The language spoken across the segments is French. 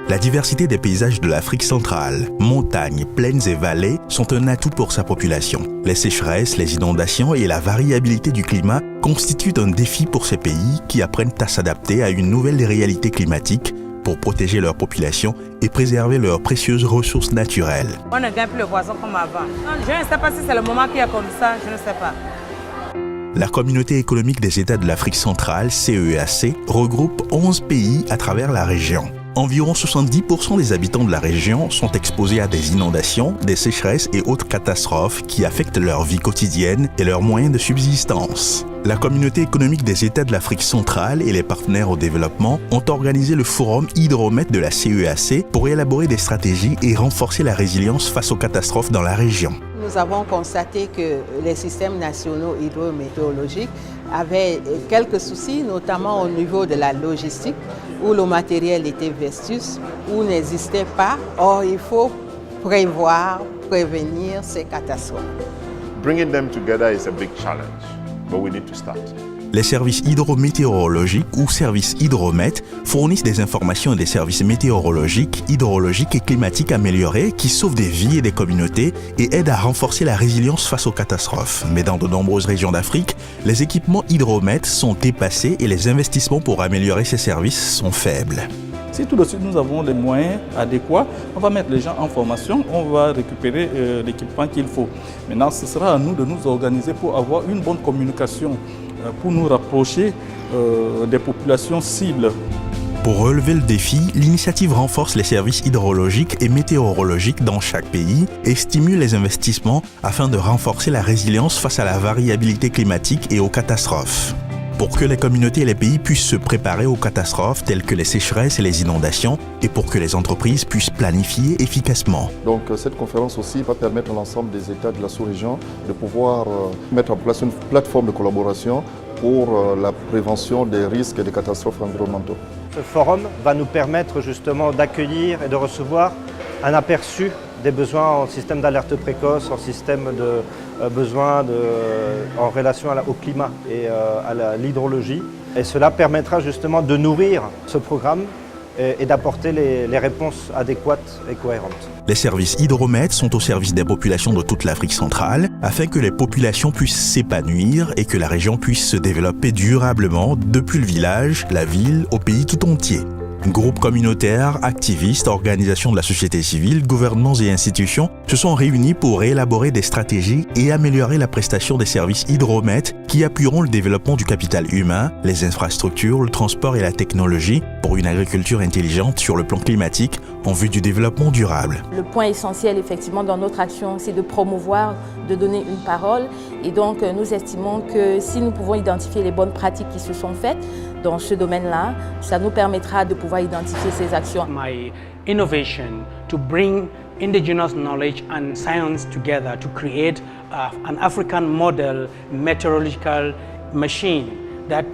La diversité des paysages de l'Afrique centrale, montagnes, plaines et vallées, sont un atout pour sa population. Les sécheresses, les inondations et la variabilité du climat constituent un défi pour ces pays qui apprennent à s'adapter à une nouvelle réalité climatique pour protéger leur population et préserver leurs précieuses ressources naturelles. On ne gagne plus le poisson comme avant. Je ne sais pas si c'est le moment qui est comme ça, je ne sais pas. La Communauté économique des États de l'Afrique centrale, CEEAC, regroupe 11 pays à travers la région. Environ 70% des habitants de la région sont exposés à des inondations, des sécheresses et autres catastrophes qui affectent leur vie quotidienne et leurs moyens de subsistance. La Communauté économique des États de l'Afrique centrale et les partenaires au développement ont organisé le forum Hydromet de la CEEAC pour élaborer des stratégies et renforcer la résilience face aux catastrophes dans la région. Nous avons constaté que les systèmes nationaux hydrométéorologiques avaient quelques soucis, notamment au niveau de la logistique, où le matériel était vestus, ou n'existait pas. Or, il faut prévenir ces catastrophes. Bringing them together is a big challenge, but we need to start. Les services hydrométéorologiques ou services Hydromet fournissent des informations et des services météorologiques, hydrologiques et climatiques améliorés qui sauvent des vies et des communautés et aident à renforcer la résilience face aux catastrophes. Mais dans de nombreuses régions d'Afrique, les équipements Hydromet sont dépassés et les investissements pour améliorer ces services sont faibles. Si tout de suite nous avons les moyens adéquats, on va mettre les gens en formation, on va récupérer l'équipement qu'il faut. Maintenant, ce sera à nous de nous organiser pour avoir une bonne communication, pour nous rapprocher des populations cibles. Pour relever le défi, l'initiative renforce les services hydrologiques et météorologiques dans chaque pays et stimule les investissements afin de renforcer la résilience face à la variabilité climatique et aux catastrophes. Pour que les communautés et les pays puissent se préparer aux catastrophes telles que les sécheresses et les inondations et pour que les entreprises puissent planifier efficacement. Donc cette conférence aussi va permettre à l'ensemble des États de la sous-région de pouvoir mettre en place une plateforme de collaboration pour la prévention des risques et des catastrophes environnementaux. Ce forum va nous permettre justement d'accueillir et de recevoir un aperçu des besoins en système d'alerte précoce, en système de besoins en relation au climat et à l'hydrologie. Et cela permettra justement de nourrir ce programme et d'apporter les réponses adéquates et cohérentes. Les services Hydromet sont au service des populations de toute l'Afrique centrale afin que les populations puissent s'épanouir et que la région puisse se développer durablement depuis le village, la ville, au pays tout entier. Groupes communautaires, activistes, organisations de la société civile, gouvernements et institutions se sont réunis pour élaborer des stratégies et améliorer la prestation des services Hydromet qui appuieront le développement du capital humain, les infrastructures, le transport et la technologie pour une agriculture intelligente sur le plan climatique en vue du développement durable. Le point essentiel effectivement dans notre action, c'est de promouvoir, de donner une parole et donc nous estimons que si nous pouvons identifier les bonnes pratiques qui se sont faites dans ce domaine-là, ça nous permettra de pouvoir identifier ces actions. My innovation to bring indigenous knowledge and science together to create an African model meteorological machine that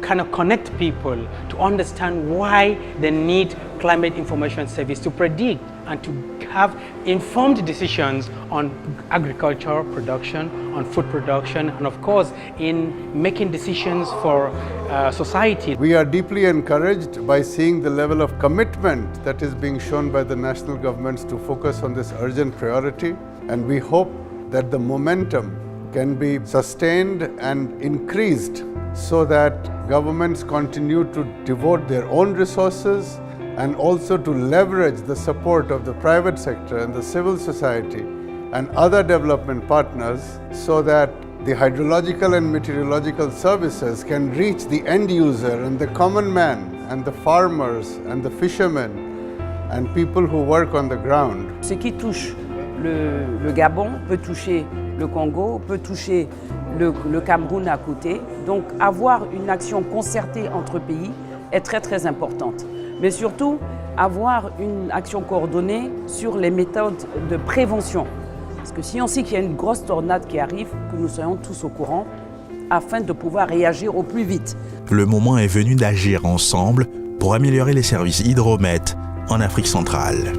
kind of connect people to understand why they need climate information service to predict and to have informed decisions on agriculture production, on food production, and of course in making decisions for society. We are deeply encouraged by seeing the level of commitment that is being shown by the national governments to focus on this urgent priority, and we hope that the momentum can be sustained and increased so that governments continue to devote their own resources and also to leverage the support of the private sector and the civil society and other development partners so that the hydrological and meteorological services can reach the end user and the common man and the farmers and the fishermen and people who work on the ground. Ce qui touche le Gabon peut toucher le Congo, peut toucher le Cameroun à côté. Donc avoir une action concertée entre pays est très importante. Mais surtout, avoir une action coordonnée sur les méthodes de prévention. Parce que si on sait qu'il y a une grosse tornade qui arrive, que nous soyons tous au courant, afin de pouvoir réagir au plus vite. Le moment est venu d'agir ensemble pour améliorer les services Hydromet en Afrique centrale.